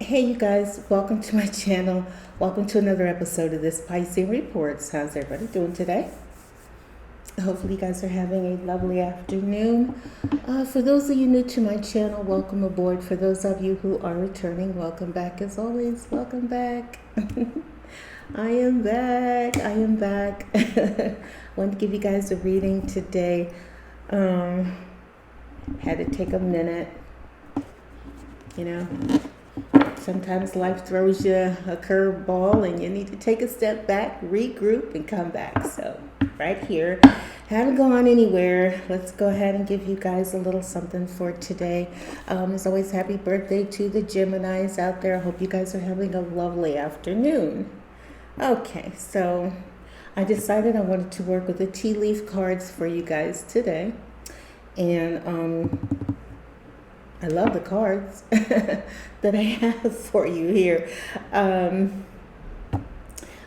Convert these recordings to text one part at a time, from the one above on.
Hey you guys, welcome to my channel. Welcome to another episode of this Piscean Reports. How's everybody doing today? Hopefully you guys are having a lovely afternoon. For those of you new to my channel, welcome aboard. For those of you who are returning, welcome back as always. Welcome back. I am back. Wanted to give you guys a reading today. Had to take a minute, you know. Sometimes life throws you a curveball and you need to take a step back, regroup, and come back. So right here, haven't gone anywhere. Let's go ahead and give you guys a little something for today. As always, happy birthday to the Geminis out there. I hope you guys are having a lovely afternoon. Okay, so I decided I wanted to work with the tea leaf cards for you guys today. And I love the cards that I have for you here. I'm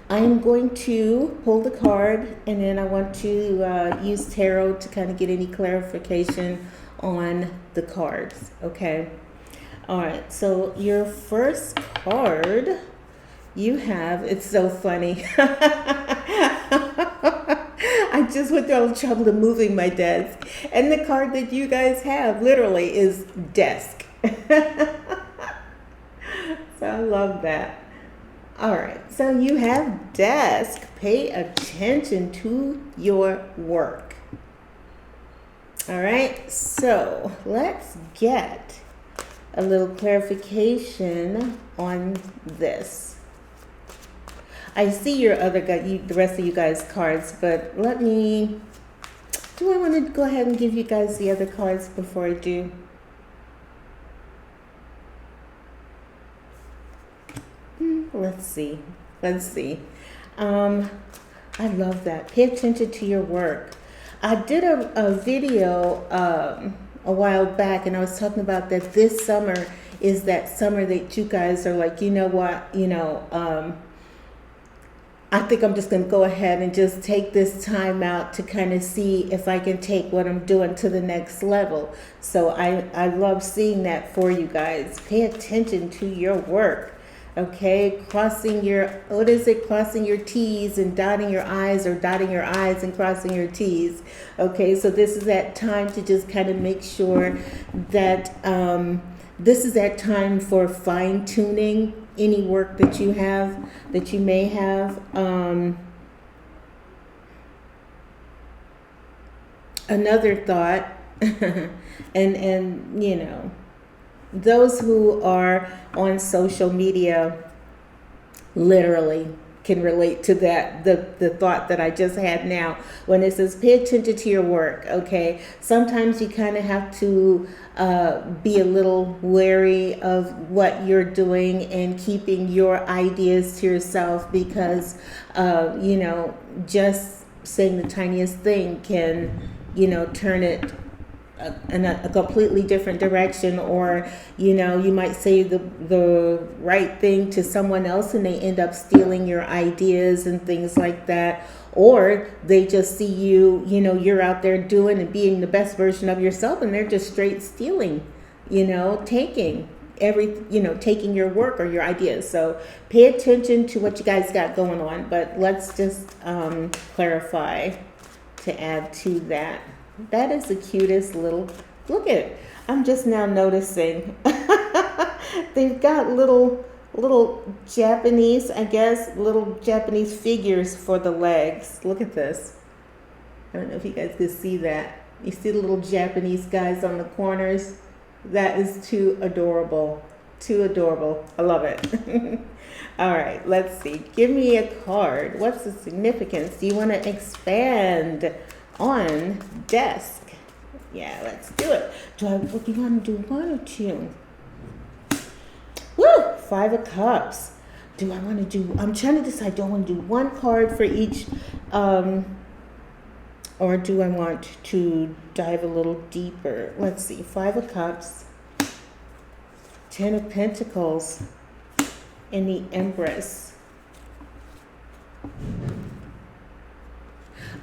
going to pull the card, and then I want to use tarot to kind of get any clarification on the cards. Okay. All right. So your first card you have, it's so funny. I just went through all the trouble of moving my desk. And the card that you guys have literally is desk. So I love that. All right. So you have desk. Pay attention to your work. All right. So let's get a little clarification on this. I see your other guy, the rest of you guys' cards, but do I want to go ahead and give you guys the other cards before I do? Let's see. I love that. Pay attention to your work. I did a video a while back, and I was talking about that this summer is that summer that you guys are like, you know what, I think I'm just going to go ahead and just take this time out to kind of see if I can take what I'm doing to the next level. So I love seeing that for you guys. Pay attention to your work. Okay, crossing your T's and dotting your I's, or dotting your I's and crossing your T's. Okay, so this is that time to just kind of make sure that this is that time for fine-tuning any work that you have, that you may have. Another thought, and those who are on social media literally can relate to that, the thought that I just had now when it says pay attention to your work. Okay, sometimes you kind of have to be a little wary of what you're doing and keeping your ideas to yourself, because just saying the tiniest thing can turn it in a completely different direction, or you might say the right thing to someone else and they end up stealing your ideas and things like that, or they just see you're out there doing and being the best version of yourself, and they're just straight stealing, taking taking your work or your ideas. So pay attention to what you guys got going on. But let's just clarify to add to that. That is the cutest little, look at it. I'm just now noticing they've got little Japanese, little Japanese figures for the legs. Look at this. I don't know if you guys can see that. You see the little Japanese guys on the corners? That is too adorable. I love it. All right, let's see. Give me a card. What's the significance? Do you want to expand on desk? Yeah, let's do it. Do you want to do one or two? Woo! 5 of Cups. I'm trying to decide, do I want to do one card for each, or do I want to dive a little deeper? Let's see. 5 of Cups, 10 of Pentacles, and the Empress.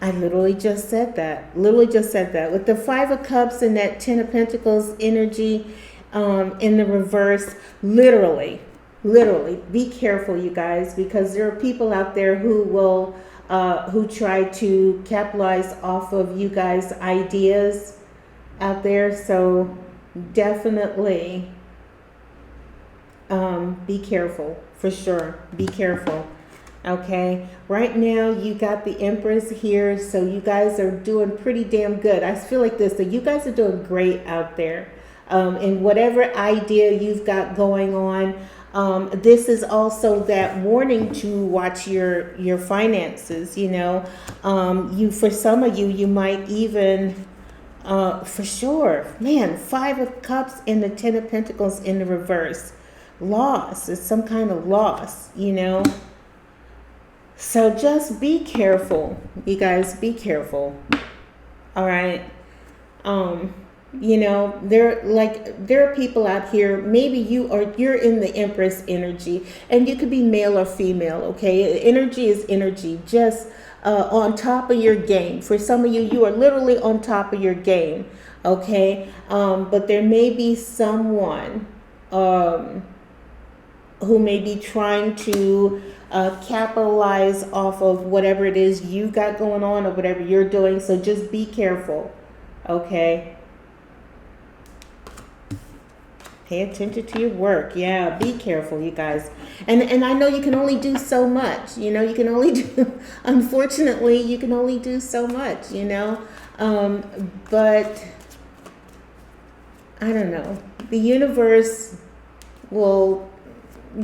I literally just said that. With the 5 of Cups and that 10 of Pentacles energy in the reverse, literally, Literally, be careful, you guys, because there are people out there who will, who try to capitalize off of you guys' ideas out there. So definitely, be careful, for sure. Be careful. Okay, right now you got the Empress here, so you guys are doing pretty damn good. I feel like this, so you guys are doing great out there. And whatever idea you've got going on, this is also that warning to watch your finances. You know, you, for some of you, you might even, for sure, man, Five of Cups and the Ten of Pentacles in the reverse. Loss, it's some kind of loss, you know. So just be careful, you guys, be careful. All right. You know, there are people out here, maybe you're in the Empress energy, and you could be male or female, okay? Energy is energy, just on top of your game. For some of you, you are literally on top of your game, okay? But there may be someone who may be trying to capitalize off of whatever it is you got going on or whatever you're doing. So just be careful, okay? Pay attention to your work. Yeah, be careful, you guys. And I know you can only do so much. You know, you can only do, unfortunately, you can only do so much, you know. But I don't know. The universe will,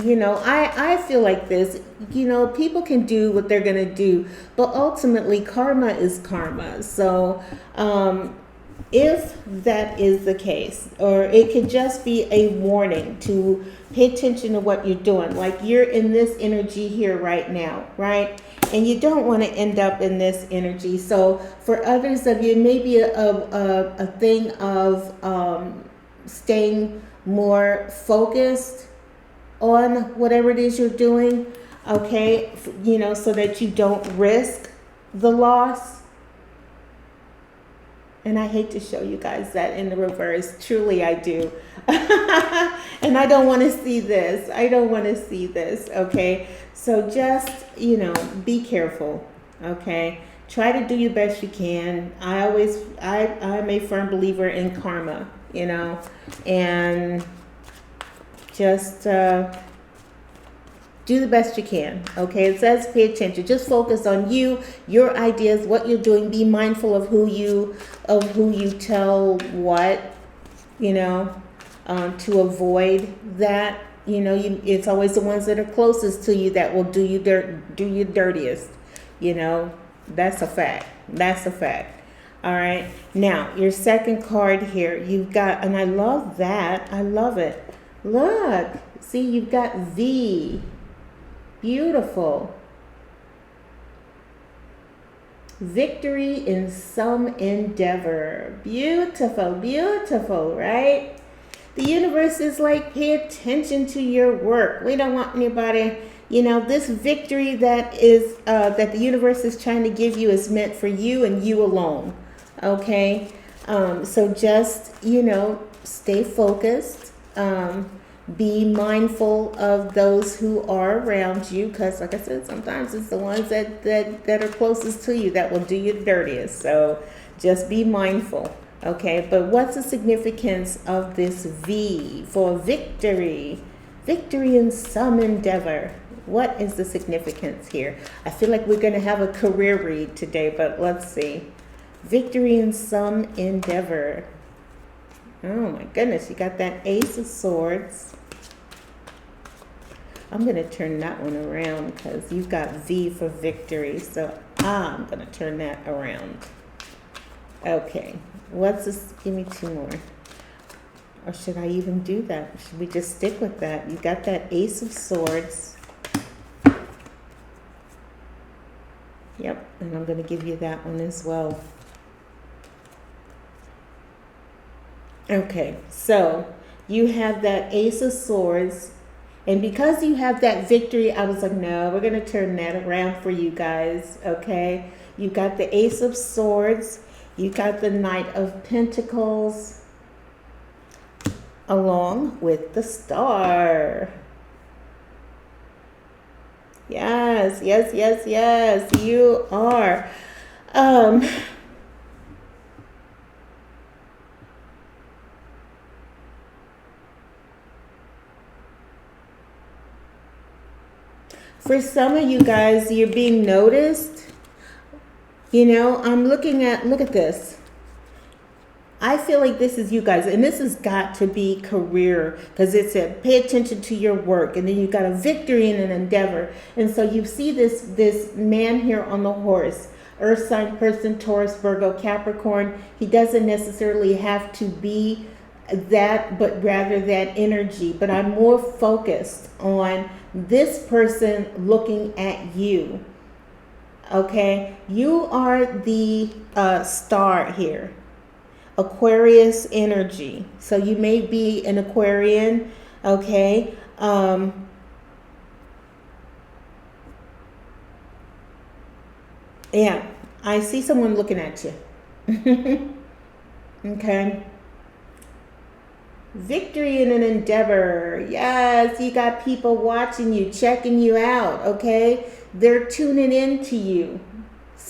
you know, I feel like this, you know, people can do what they're going to do, but ultimately karma is karma. So if that is the case, or it could just be a warning to pay attention to what you're doing. Like you're in this energy here right now, right? And you don't want to end up in this energy. So for others of you, maybe a thing of staying more focused on whatever it is you're doing, okay, you know, so that you don't risk the loss. And I hate to show you guys that in the reverse. Truly, I do. And I don't want to see this. I don't want to see this, okay? So just, you know, be careful, okay? Try to do your best you can. I'm a firm believer in karma, you know, and just do the best you can, okay? It says pay attention. Just focus on you, your ideas, what you're doing. Be mindful of who you tell what, you know, to avoid that. You know, it's always the ones that are closest to you that will do you dirtiest. You know, that's a fact. That's a fact. All right. Now, your second card here, you've got, and I love that. I love it. Look, see, you've got V. Beautiful. Victory in some endeavor. Beautiful, beautiful, right? The universe is like, pay attention to your work. We don't want anybody, you know, this victory that is that the universe is trying to give you is meant for you and you alone. Okay? So just, you know, stay focused. Be mindful of those who are around you, because like I said, sometimes it's the ones that are closest to you that will do you the dirtiest. So just be mindful, okay? But what's the significance of this V for victory? Victory in some endeavor. What is the significance here? I feel like we're going to have a career read today, but let's see. Victory in some endeavor. Oh my goodness, you got that Ace of Swords. I'm going to turn that one around because you've got V for victory. So I'm going to turn that around. Okay. What's this? Give me two more. Or should I even do that? Should we just stick with that? You got that Ace of Swords. Yep. And I'm going to give you that one as well. Okay. So you have that Ace of Swords. And because you have that victory, I was like, no, we're going to turn that around for you guys, okay? You got the Ace of Swords. You got the Knight of Pentacles along with the Star. Yes, yes, yes, yes, you are. Um, for some of you guys, you're being noticed. You know, look at this. I feel like this is you guys, and this has got to be career because it said pay attention to your work, and then you got a victory in an endeavor. And so you see this man here on the horse, Earth sign person, Taurus, Virgo, Capricorn. He doesn't necessarily have to be that, but rather that energy. But I'm more focused on this person looking at you. Okay, you are the star here. Aquarius energy. So you may be an Aquarian, okay? Yeah, I see someone looking at you. Okay. Victory in an endeavor. Yes, you got people watching you, checking you out, okay? They're tuning in to you.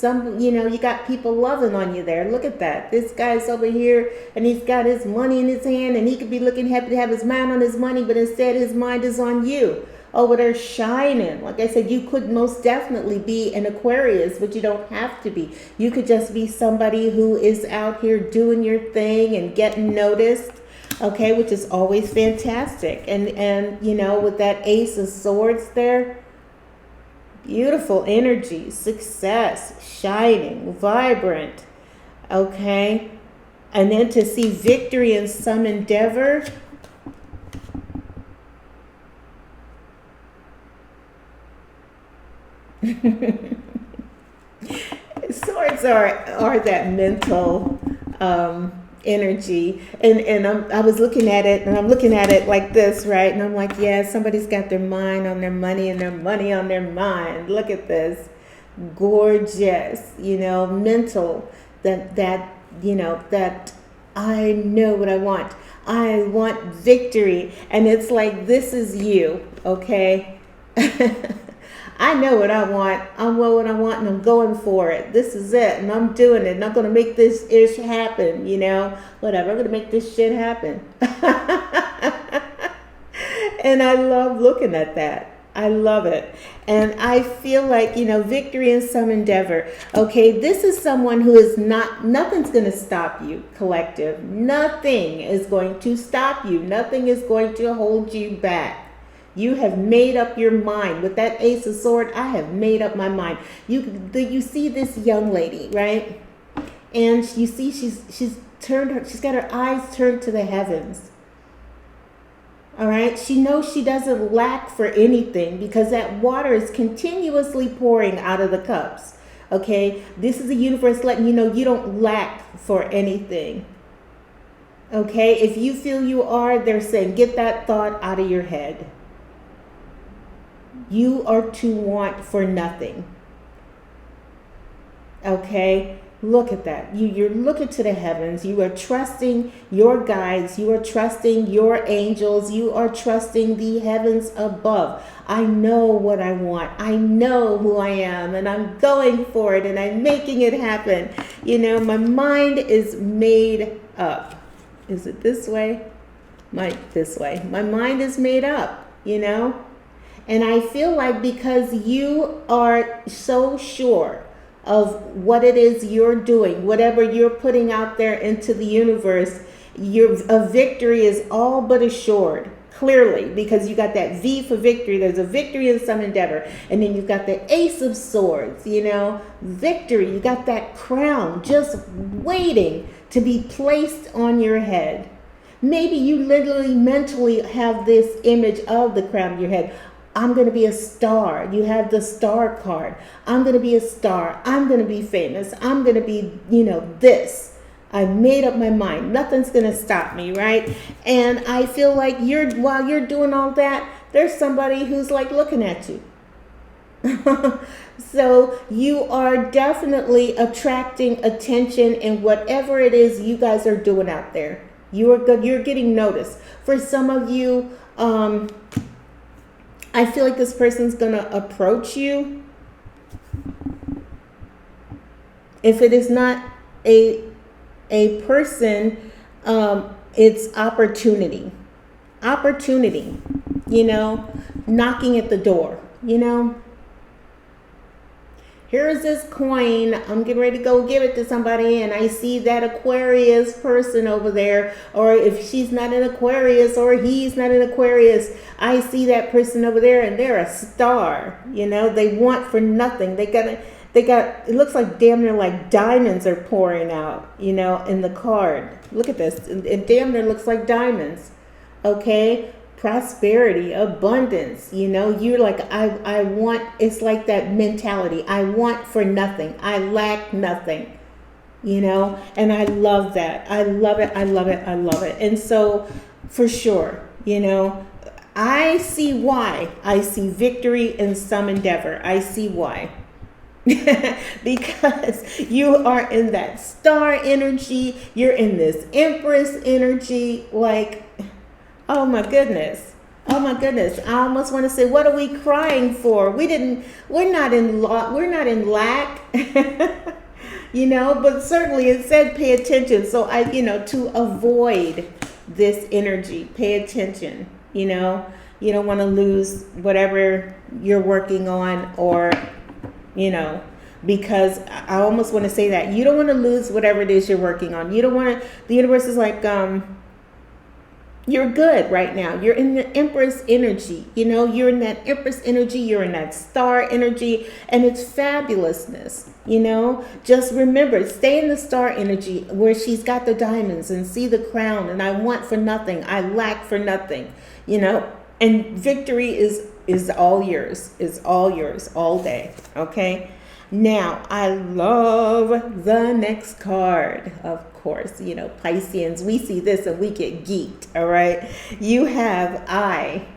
You got people loving on you there. Look at that. This guy's over here and he's got his money in his hand and he could be looking happy to have his mind on his money, but instead his mind is on you. Oh, but they're shining. Like I said, you could most definitely be an Aquarius, but you don't have to be. You could just be somebody who is out here doing your thing and getting noticed. Okay, which is always fantastic. And with that Ace of Swords there, beautiful energy, success, shining, vibrant. Okay, and then to see victory in some endeavor. Swords are that mental energy, and I was looking at it, and I'm looking at it like this, right? And I'm like, yeah, somebody's got their mind on their money and their money on their mind. Look at this, gorgeous, mental. That I know what I want. I want victory, and it's like this is you, okay? I know what I want. I know what I want, and I'm going for it. This is it, and I'm doing it, and I'm going to make this ish happen, whatever. I'm going to make this shit happen. And I love looking at that. I love it. And I feel like, victory in some endeavor. Okay, this is someone who is nothing's going to stop you, collective. Nothing is going to stop you. Nothing is going to hold you back. You have made up your mind. With that Ace of Swords, I have made up my mind. You see this young lady, right? And you see she's got her eyes turned to the heavens. All right? She knows she doesn't lack for anything because that water is continuously pouring out of the cups. Okay? This is the universe letting you know you don't lack for anything. Okay? If you feel you are, they're saying get that thought out of your head. You are to want for nothing. Okay? Look at that. You're looking to the heavens. You are trusting your guides. You are trusting your angels. You are trusting the heavens above. I know what I want. I know who I am, and I'm going for it, and I'm making it happen. My mind is made up. Is it this way? This way. My mind is made up, And I feel like because you are so sure of what it is you're doing, whatever you're putting out there into the universe, a victory is all but assured, clearly, because you got that V for victory. There's a victory in some endeavor. And then you've got the Ace of Swords, victory. You got that crown just waiting to be placed on your head. Maybe you literally mentally have this image of the crown of your head. I'm going to be a star. You have the star card. I'm going to be a star. I'm going to be famous. I'm going to be, this. I made up my mind. Nothing's going to stop me, right? And I feel like while you're doing all that, there's somebody who's like looking at you. So you are definitely attracting attention in whatever it is you guys are doing out there. You're getting noticed. For some of you, I feel like this person's going to approach you. If it is not a person, it's opportunity. Opportunity, knocking at the door, Here's this coin. I'm getting ready to go give it to somebody, and I see that Aquarius person over there. Or if she's not an Aquarius or he's not an Aquarius, I see that person over there, and they're a star. They want for nothing. They got. It looks like damn near like diamonds are pouring out, in the card. Look at this. It damn near looks like diamonds. Okay. Prosperity, abundance, you're like, I want, it's like that mentality. I want for nothing. I lack nothing, and I love that. I love it. I love it. I love it. And so for sure, I see why. I see victory in some endeavor. I see why. Because you are in that star energy. You're in this Empress energy. Like, oh my goodness. I almost want to say, what are we crying for? We're not in lack, but certainly it said pay attention. So to avoid this energy, pay attention, you don't want to lose whatever you're working on, or, because I almost want to say that you don't want to lose whatever it is you're working on. You don't want to, the universe is like, you're good right now. You're in the Empress energy. You're in that Empress energy. You're in that star energy, and it's fabulousness. Just remember, stay in the star energy where she's got the diamonds, and see the crown. And I want for nothing. I lack for nothing. And victory is all yours. Is all yours all day. Okay. Now, I love the next card. Of course, Pisceans, we see this and we get geeked, all right? You have I.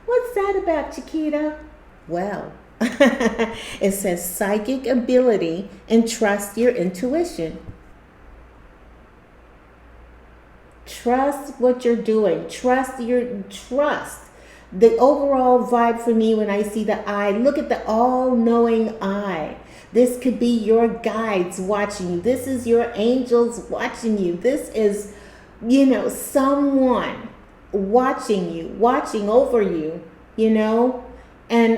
What's that about, Chiquita? Well, it says psychic ability and trust your intuition. Trust what you're doing. Trust. The overall vibe for me when I see the eye, look at the all-knowing eye. This could be your guides watching you. This is your angels watching you. This is, someone watching you, watching over you, And,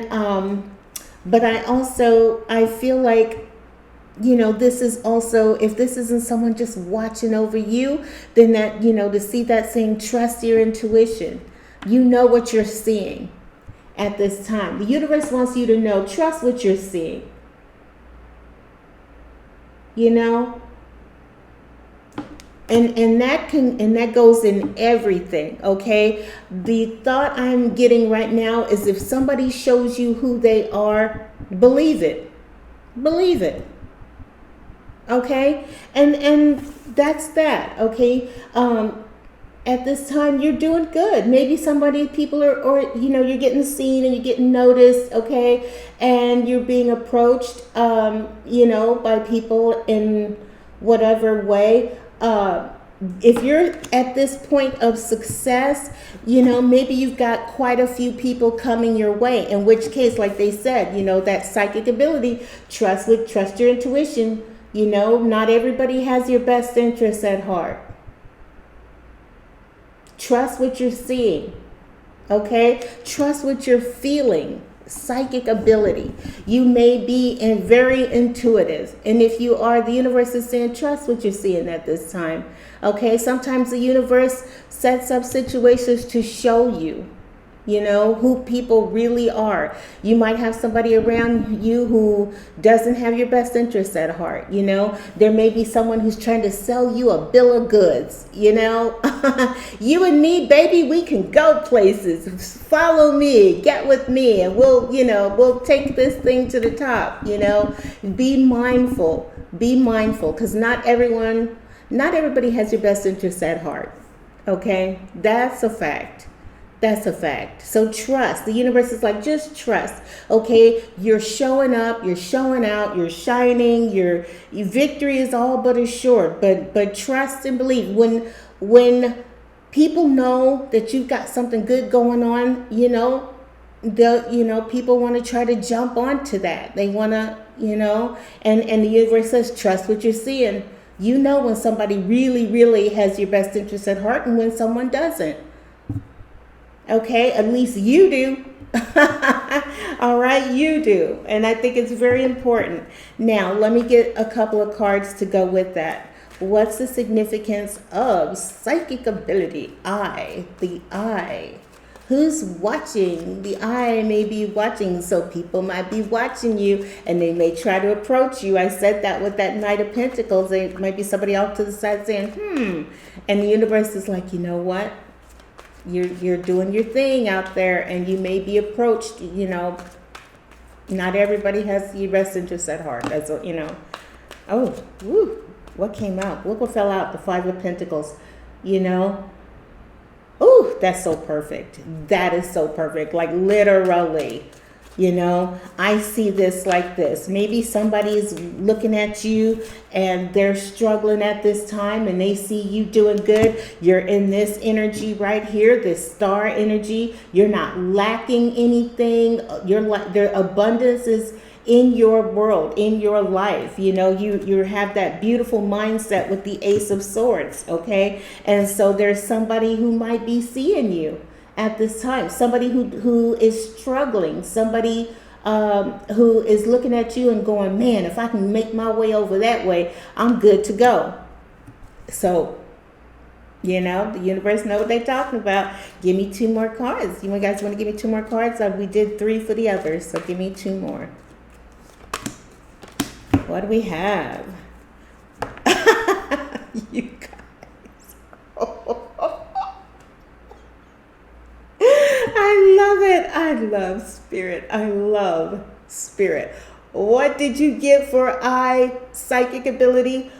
but I feel like, this is also, if this isn't someone just watching over you, then that, to see that saying, trust your intuition. You know what you're seeing at this time. The universe wants you to know, trust what you're seeing. And that goes in everything, okay? The thought I'm getting right now is, if somebody shows you who they are, believe it. Believe it. Okay? And that's that, okay? At this time, you're doing good. Maybe people are, or, you're getting seen and you're getting noticed, okay? And you're being approached, by people in whatever way. If you're at this point of success, maybe you've got quite a few people coming your way, in which case, like they said, that psychic ability, trust your intuition. Not everybody has your best interests at heart. Trust what you're seeing, okay? Trust what you're feeling. Psychic ability. You may be very intuitive. And if you are, the universe is saying, trust what you're seeing at this time, okay? Sometimes the universe sets up situations to show you, who people really are. You might have somebody around you who doesn't have your best interests at heart, There may be someone who's trying to sell you a bill of goods, You and me, baby, we can go places. Follow me, get with me, and we'll take this thing to the top, Be mindful, because not everybody has your best interests at heart, okay? That's a fact. That's a fact. So trust. The universe is like, just trust. Okay, you're showing up, you're showing out, you're shining. Your victory is all but assured. But trust and believe. When People know that you've got something good going on, people want to try to jump onto that. They want to, and the universe says, trust what you're seeing. You know when somebody really, really has your best interest at heart and when someone doesn't. Okay, at least you do. All right, you do. And I think it's very important. Now, let me get a couple of cards to go with that. What's the significance of psychic ability? The eye. Who's watching? The eye may be watching, so people might be watching you and they may try to approach you. I said that with that Knight of Pentacles. There might be somebody off to the side saying, And the universe is like, you know what? You're doing your thing out there and you may be approached, Not everybody has your best interest at heart. That's, Oh, woo. What came out? Look what fell out. The Five of Pentacles. Oh, that's so perfect. That is so perfect. Like literally, I see this like this. Maybe somebody's looking at you and they're struggling at this time and they see you doing good. You're in this energy right here, this star energy. You're not lacking anything. Their abundance is in your world, in your life. You have that beautiful mindset with the Ace of Swords, okay? And so there's somebody who might be seeing you at this time, somebody who is struggling, somebody who is looking at you and going, man, if I can make my way over that way, I'm good to go. So, the universe know what they're talking about. Give me 2 more cards. You guys want to give me 2 more cards? We did 3 for the others, so give me 2 more. What do we have? You guys. I love it. I love spirit. I love spirit. What did you get for psychic ability?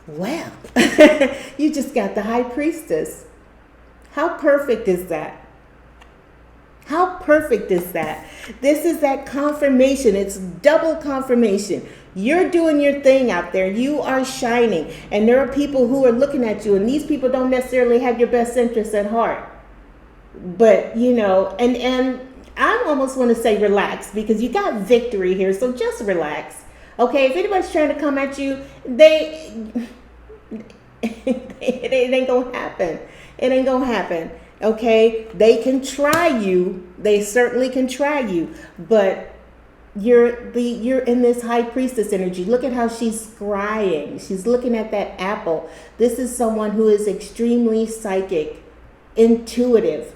Well, you just got the High Priestess. How perfect is that? How perfect is that? This is that confirmation. It's double confirmation. You're doing your thing out there. You are shining. And there are people who are looking at you. And these people don't necessarily have your best interests at heart. But, and I almost want to say relax because you got victory here. So just relax. Okay, if anybody's trying to come at you, it ain't going to happen. It ain't going to happen. Okay, they can try you. They certainly can try you, but you're in this High Priestess energy. Look at how she's scrying. She's looking at that apple. This is someone who is extremely psychic, intuitive.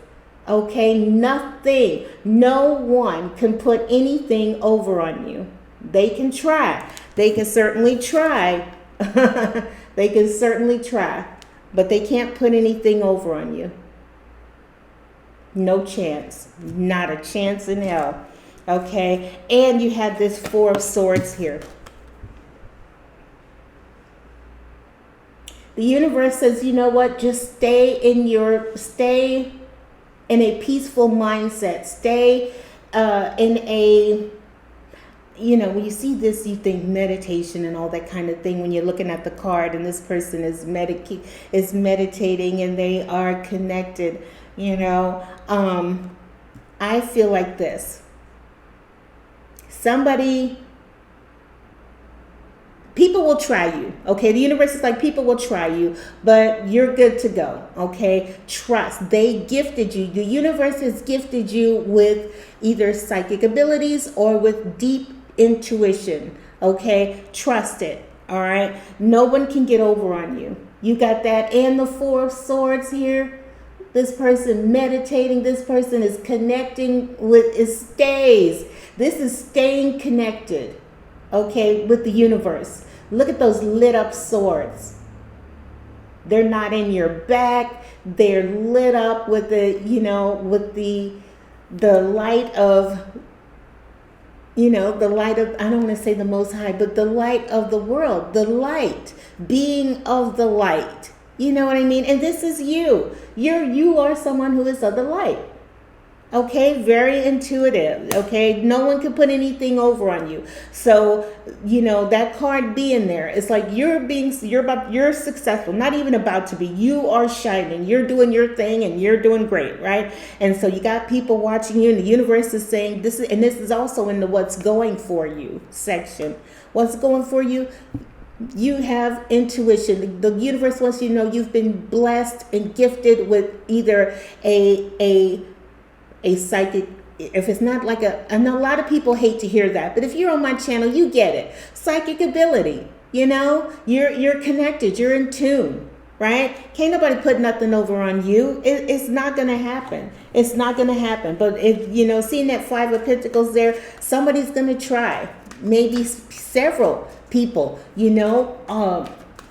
Okay, no one can put anything over on you. They can try. They can certainly try. They can certainly try, but they can't put anything over on you. No chance. Not a chance in hell. Okay. And you have this 4 of Swords here. The universe says, you know what? Just stay in a peaceful mindset. Stay in a, when you see this, you think meditation and all that kind of thing when you're looking at the card and this person is meditating and they are connected. I feel like this. People will try you, okay? The universe is like, people will try you, but you're good to go, okay? Trust. They gifted you. The universe has gifted you with either psychic abilities or with deep intuition, okay? Trust it, all right? No one can get over on you. You got that and the 4 of Swords here. This person meditating, this person is connecting this is staying connected, okay, with the universe. Look at those lit up swords. They're not in your back. They're lit up with the light of, the light of, I don't want to say the Most High, but the light of the world, the light, being of the light. You know what I mean? And this is you. You are someone who is of the light. Okay, very intuitive. Okay, no one can put anything over on you. So, that card being there, it's like you're successful, not even about to be. You are shining, you're doing your thing, and you're doing great, right? And so you got people watching you, and the universe is saying this is also in the what's going for you section. What's going for you? You have intuition. The universe wants you to know you've been blessed and gifted with either a psychic, if it's not like and a lot of people hate to hear that, but if you're on my channel, you get it. Psychic ability, you're connected, you're in tune, right? Can't nobody put nothing over on you. It's not gonna happen. It's not gonna happen. But if seeing that Five of Pentacles there, somebody's gonna try. Maybe several people,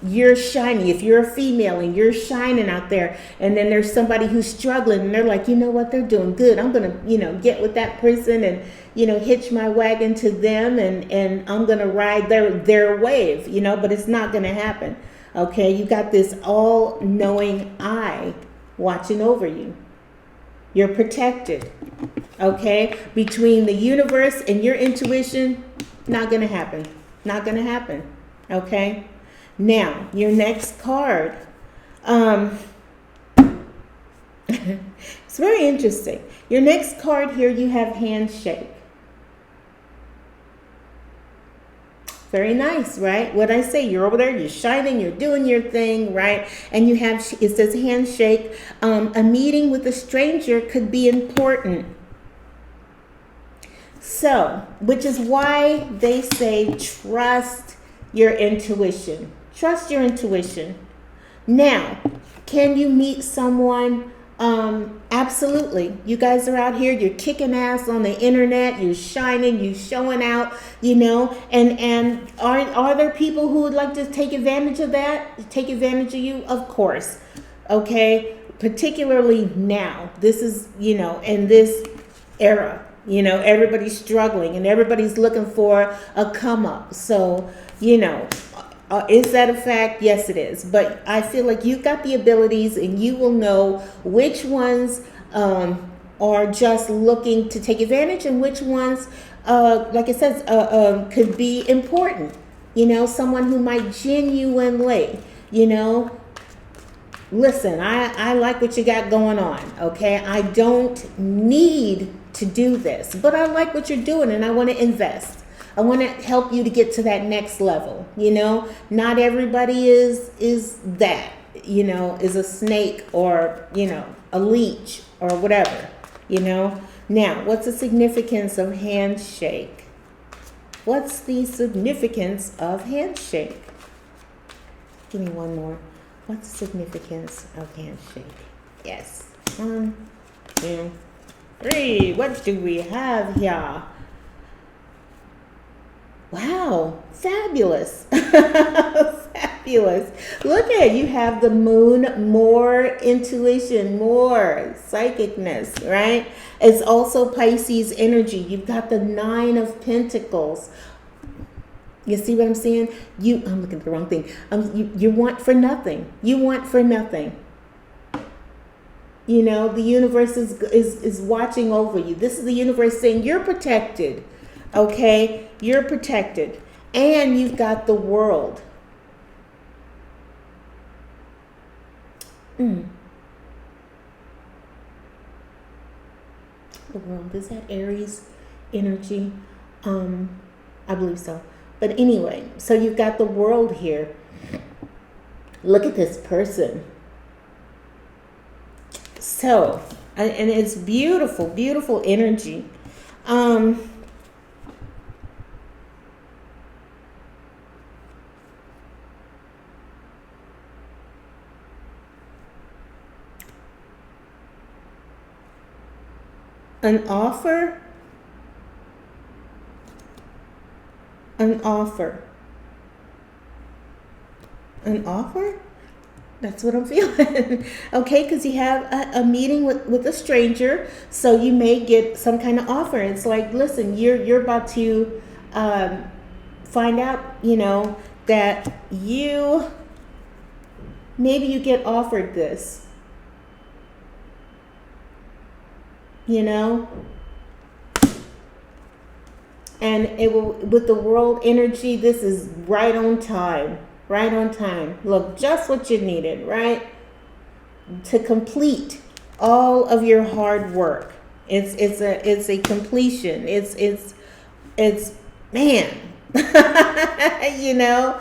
you're shining. If you're a female and you're shining out there, and then there's somebody who's struggling, and they're like, you know what, they're doing good. I'm gonna, get with that person and, hitch my wagon to them, and I'm gonna ride their wave, but it's not gonna happen. Okay, you got this all-knowing eye watching over you. You're protected. Okay, between the universe and your intuition, not gonna happen. Not gonna happen. Okay. Now, your next card. It's very interesting. Your next card here, you have handshake. Very nice, right? What I say, you're over there, you're shining, you're doing your thing, right? And you have, it says handshake. A meeting with a stranger could be important. So, which is why they say trust your intuition. Trust your intuition. Now, can you meet someone? Absolutely. You guys are out here, you're kicking ass on the internet, you're shining, you're showing out, and are there people who would like to take advantage of that? Take advantage of you? Of course. Okay? Particularly now. This is, in this era, everybody's struggling and everybody's looking for a come up. So, is that a fact? Yes, it is. But I feel like you've got the abilities, and you will know which ones are just looking to take advantage, and which ones, like it says, could be important. Someone who might genuinely, listen, I like what you got going on. Okay, I don't need to do this, but I like what you're doing, and I want to invest. I want to help you to get to that next level. Not everybody is that, is a snake or, a leech or whatever, Now, what's the significance of handshake? What's the significance of handshake? Give me one more. What's the significance of handshake? Yes. 1, 2, 3. What do we have here? Wow, fabulous. Fabulous. Look at, you have the moon, more intuition, more psychicness, right? It's also Pisces energy. You've got the 9 of Pentacles. You see what I'm saying? I'm looking at the wrong thing. You want for nothing. You want for nothing. The universe is watching over you. This is the universe saying you're protected. Okay, you're protected, and you've got the world. The world, is that Aries energy? I believe so. But anyway, so you've got the world here. Look at this person. So, and it's beautiful, beautiful energy. An offer? An offer? An offer? That's what I'm feeling. Okay, because you have a meeting with a stranger, so you may get some kind of offer. It's like, listen, you're about to find out, that maybe you get offered this. you know. And it will, with the world energy, this is right on time. Right on time. Look, just what you needed, right? To complete all of your hard work. It's a completion. It's man. You know.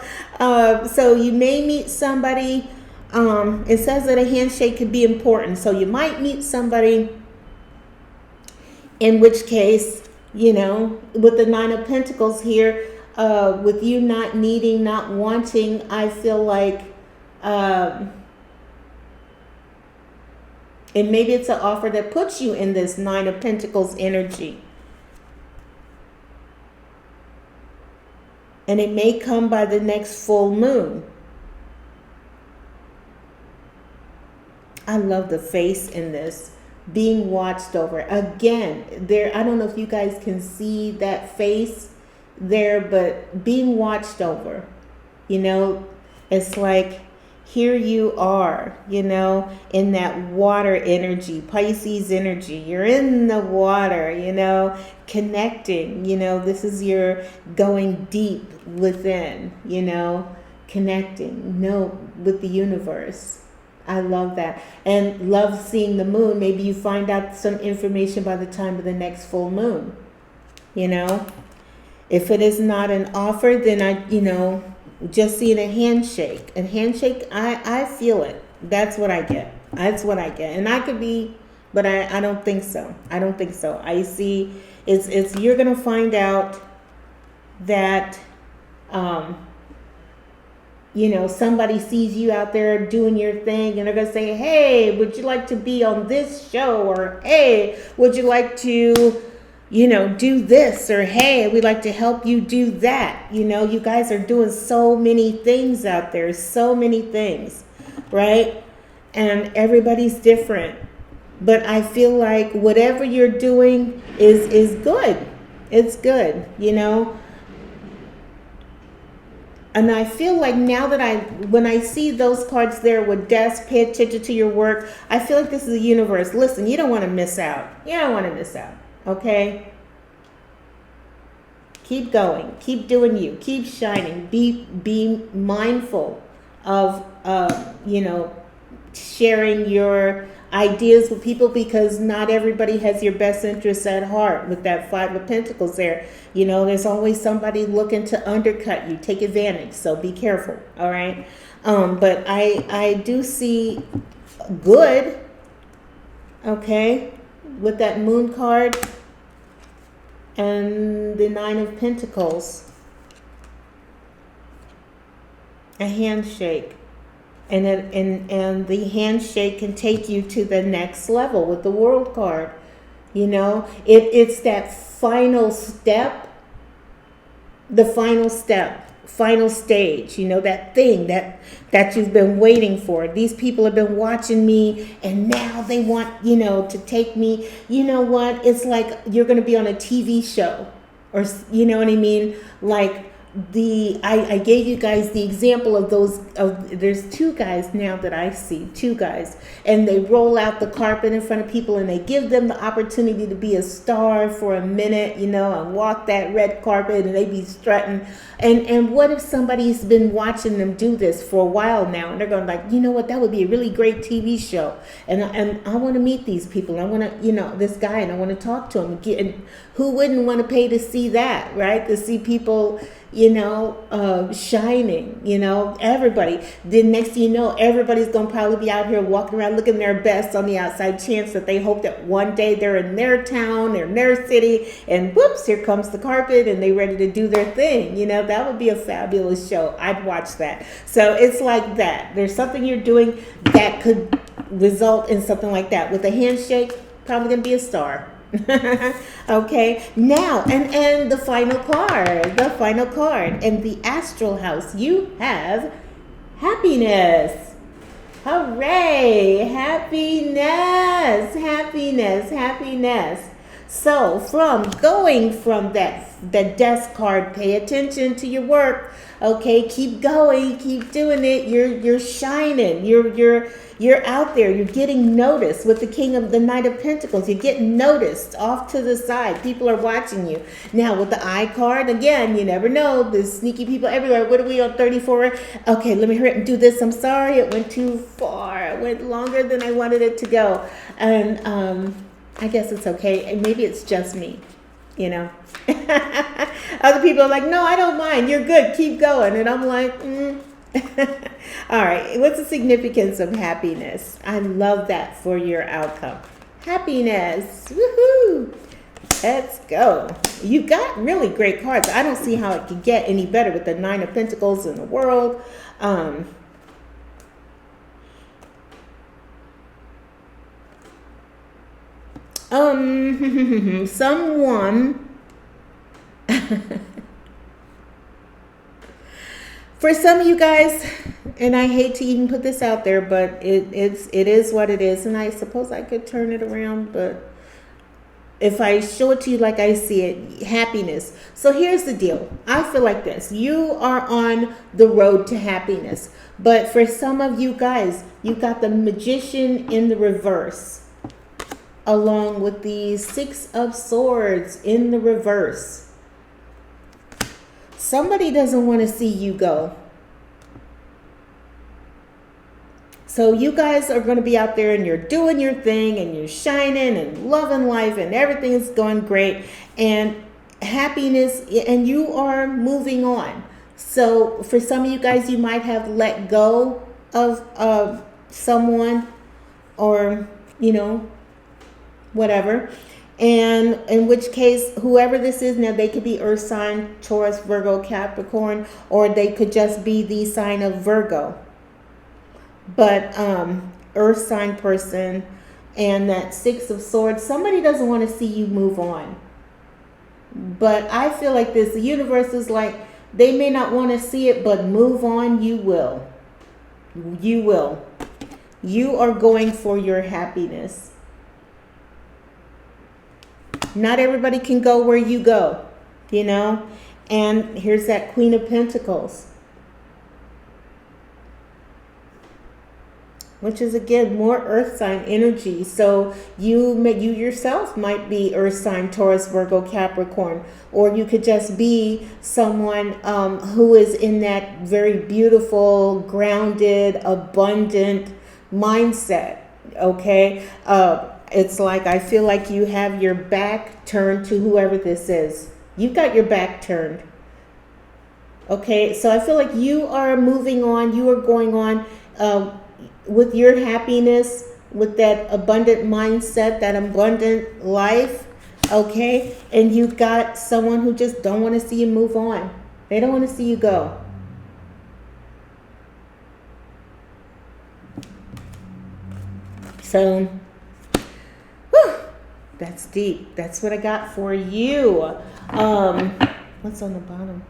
So you may meet somebody. It says that a handshake could be important. So you might meet somebody, in which case, you know, with the Nine of Pentacles here, with you not needing, not wanting, I feel like, and maybe it's an offer that puts you in this Nine of Pentacles energy. And it may come by the next full moon. I love the face in this. Being watched over. Again, there, I don't know if you guys can see that face there, but being watched over. You know, it's like, here you are, you know, in that water energy, Pisces energy. You're in the water, you know, connecting, you know, this is your going deep within, you know, connecting, with the universe. I love that. And love seeing the moon. Maybe you find out some information by the time of the next full moon. You know, if it is not an offer, then just seeing a handshake. A handshake, I feel it. That's what I get. That's what I get. And I could be, but I don't think so. I don't think so. I see it's you're going to find out that, somebody sees you out there doing your thing and they're going to say, hey, would you like to be on this show? Or, hey, would you like to, do this? Or, hey, we'd like to help you do that. You guys are doing so many things out there, so many things, right? And everybody's different. But I feel like whatever you're doing is good. It's good, And I feel like now that when I see those cards there with death, pay attention to your work, I feel like this is the universe. Listen, you don't want to miss out. You don't want to miss out, okay? Keep going. Keep doing you. Keep shining. Be mindful of, sharing your ideas with people, because not everybody has your best interests at heart. With that Five of Pentacles there, there's always somebody looking to undercut you, take advantage. So be careful. All right. But I do see good. Okay. With that Moon card and the Nine of Pentacles, a handshake. And the handshake can take you to the next level with the World card. It's that final step, final stage, that thing that you've been waiting for. These people have been watching me and now they want, to take me. You know what? It's like you're going to be on a TV show, or, you know what I mean? Like, I gave you guys the example of there's two guys now that I see, and they roll out the carpet in front of people and they give them the opportunity to be a star for a minute, and walk that red carpet, and they be strutting. And what if somebody's been watching them do this for a while now, and they're going like, you know what, that would be a really great TV show, and I want to meet these people. I want to, this guy, and I want to talk to him. And who wouldn't want to pay to see that, right? To see people, shining, everybody. Then next thing you know, everybody's going to probably be out here walking around looking their best on the outside, chance that they hope that one day they're in their town, they're in their city, and whoops, here comes the carpet and they ready to do their thing. That would be a fabulous show. I'd watch that. So it's like that. There's something you're doing that could result in something like that. With a handshake, probably going to be a star. Okay, now and the final card and the astral house, you have happiness. Hooray! Happiness. So from going from that desk card, pay attention to your work. Okay, keep going, keep doing it. You're shining. You're out there. You're getting noticed with the Knight of Pentacles. You're getting noticed off to the side. People are watching you. Now with the I card, again, you never know. There's sneaky people everywhere. What are we on 34? Okay, let me hurry up and do this. I'm sorry, it went too far. It went longer than I wanted it to go. And I guess it's okay. And maybe it's just me, you know. Other people are like, no, I don't mind. You're good. Keep going. And I'm like, All right. What's the significance of happiness? I love that for your outcome. Happiness. Woohoo. Let's go. You got really great cards. I don't see how it could get any better with the Nine of Pentacles in the world. Someone for some of you guys, and I hate to even put this out there, but it is what it is, and I suppose I could turn it around, but if I show it to you like I see it, happiness. So here's the deal. I feel like this. You are on the road to happiness, but for some of you guys, you got the Magician in the reverse, along with the Six of Swords in the reverse. Somebody doesn't want to see you go. So you guys are going to be out there and you're doing your thing and you're shining and loving life and everything is going great and happiness, and you are moving on. So for some of you guys, you might have let go of someone, or, you know, whatever. And in which case, whoever this is now, they could be Earth sign, Taurus, Virgo, Capricorn, or they could just be the sign of Virgo. But Earth sign person and that Six of Swords, somebody doesn't want to see you move on. But I feel like this, the universe is like, they may not want to see it, but move on, you will. You will. You are going for your happiness. Not everybody can go where you go, you know. And here's that Queen of Pentacles, which is again more Earth sign energy. So you yourself might be Earth sign, Taurus, Virgo, Capricorn, or you could just be someone who is in that very beautiful, grounded, abundant mindset. Okay. It's like, I feel like you have your back turned to whoever this is. You've got your back turned. Okay, so I feel like you are moving on. You are going on with your happiness, with that abundant mindset, that abundant life. Okay, and you've got someone who just don't want to see you move on. They don't want to see you go. So that's deep. That's what I got for you. What's on the bottom?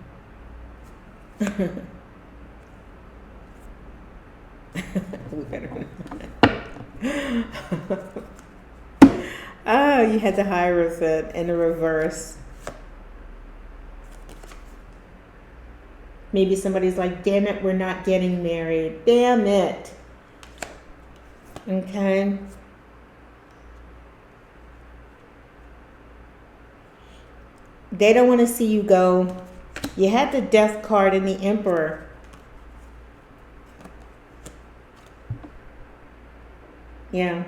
We better. Oh, you had the Hierophant in the reverse. Maybe somebody's like, damn it, we're not getting married. Damn it. Okay. They don't want to see you go. You had the Death card and the Emperor. Yeah.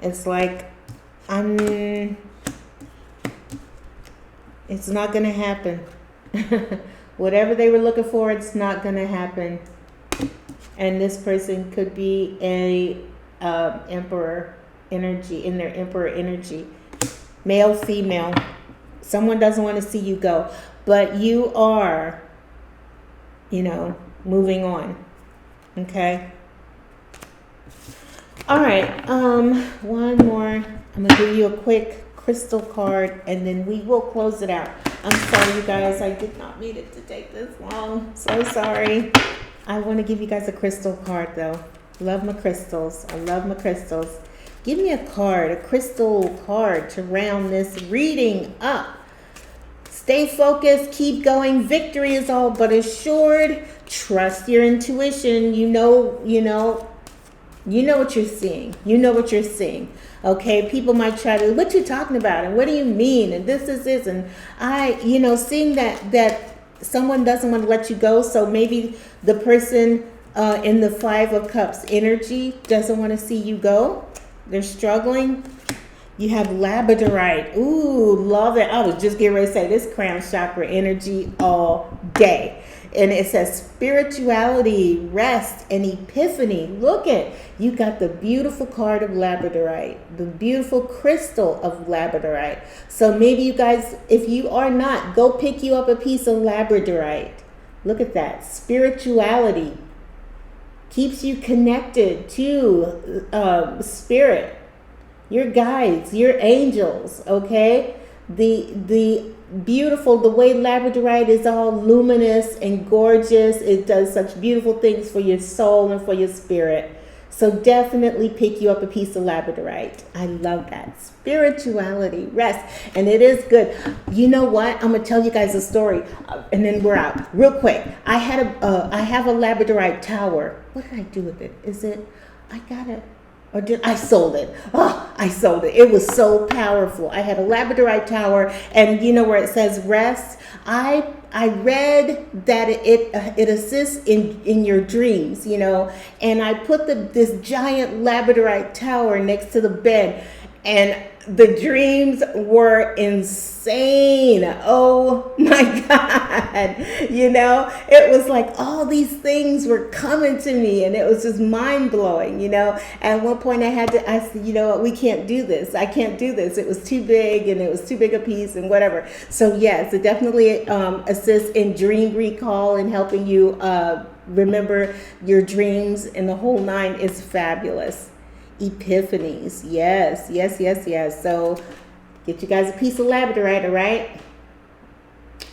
It's like, it's not going to happen. Whatever they were looking for, it's not going to happen. And this person could be a Emperor energy, in their Emperor energy. Male, female. Someone doesn't want to see you go, but you are, you know, moving on. Okay. All right. One more. I'm gonna give you a quick crystal card, and then we will close it out. I'm sorry, you guys. I did not mean it to take this long. So sorry. I want to give you guys a crystal card, though. Love my crystals. I love my crystals. Give me a card, a crystal card to round this reading up. Stay focused, keep going. Victory is all but assured. Trust your intuition. You know what you're seeing. You know what you're seeing. Okay, people might try to, what you talking about? And what do you mean? And this is this. And seeing that someone doesn't want to let you go. So maybe the person in the Five of Cups energy doesn't want to see you go. They're struggling. You have labradorite. Ooh, love it. I was just getting ready to say this crown chakra energy all day. And it says spirituality, rest, and epiphany. Look at, you got the beautiful card of labradorite, the beautiful crystal of labradorite. So maybe you guys, if you are not, go pick you up a piece of labradorite. Look at that. Spirituality keeps you connected to spirit, your guides, your angels, okay? The beautiful, the way labradorite is all luminous and gorgeous. It does such beautiful things for your soul and for your spirit. So definitely pick you up a piece of labradorite. I love that. Spirituality, rest, and it is good. You know what? I'm gonna tell you guys a story, and then we're out real quick. I have a labradorite tower. What did I do with it? I sold it. Oh, I sold it. It was so powerful. I had a labradorite tower, and you know where it says rest? I read that it assists in your dreams, and I put this giant labradorite tower next to the bed, and the dreams were insane. Oh my God. It was like all these things were coming to me, and it was just mind blowing, At one point I said, you know what, we can't do this. I can't do this. It was too big, and it was too big a piece and whatever. So yes, it definitely assists in dream recall and helping you remember your dreams, and the whole nine is fabulous. Epiphanies. Yes. So get you guys a piece of labradorite, all right?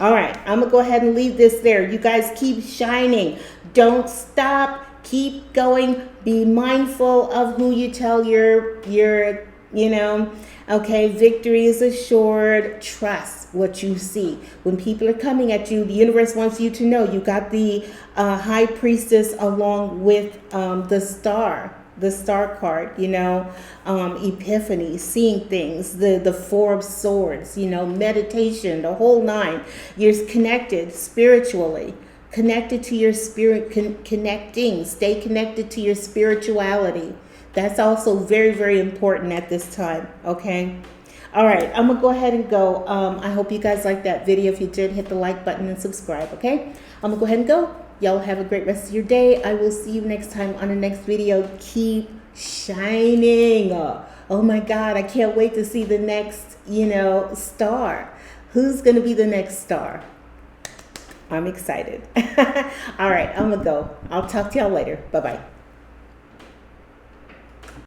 All right, I'm going to go ahead and leave this there. You guys keep shining. Don't stop. Keep going. Be mindful of who you tell your okay, victory is assured. Trust what you see. When people are coming at you, the universe wants you to know you got the high priestess along with the star card, epiphany, seeing things, the Four of Swords, meditation, the whole nine. You're connected spiritually, connected to your spirit, stay connected to your spirituality. That's also very, very important at this time, okay? All right, I'm going to go ahead and go. I hope you guys liked that video. If you did, hit the like button and subscribe, okay? I'm going to go ahead and go. Y'all have a great rest of your day. I will see you next time on the next video. Keep shining. Oh my God, I can't wait to see the next, star. Who's going to be the next star? I'm excited. All right, I'm going to go. I'll talk to y'all later. Bye-bye.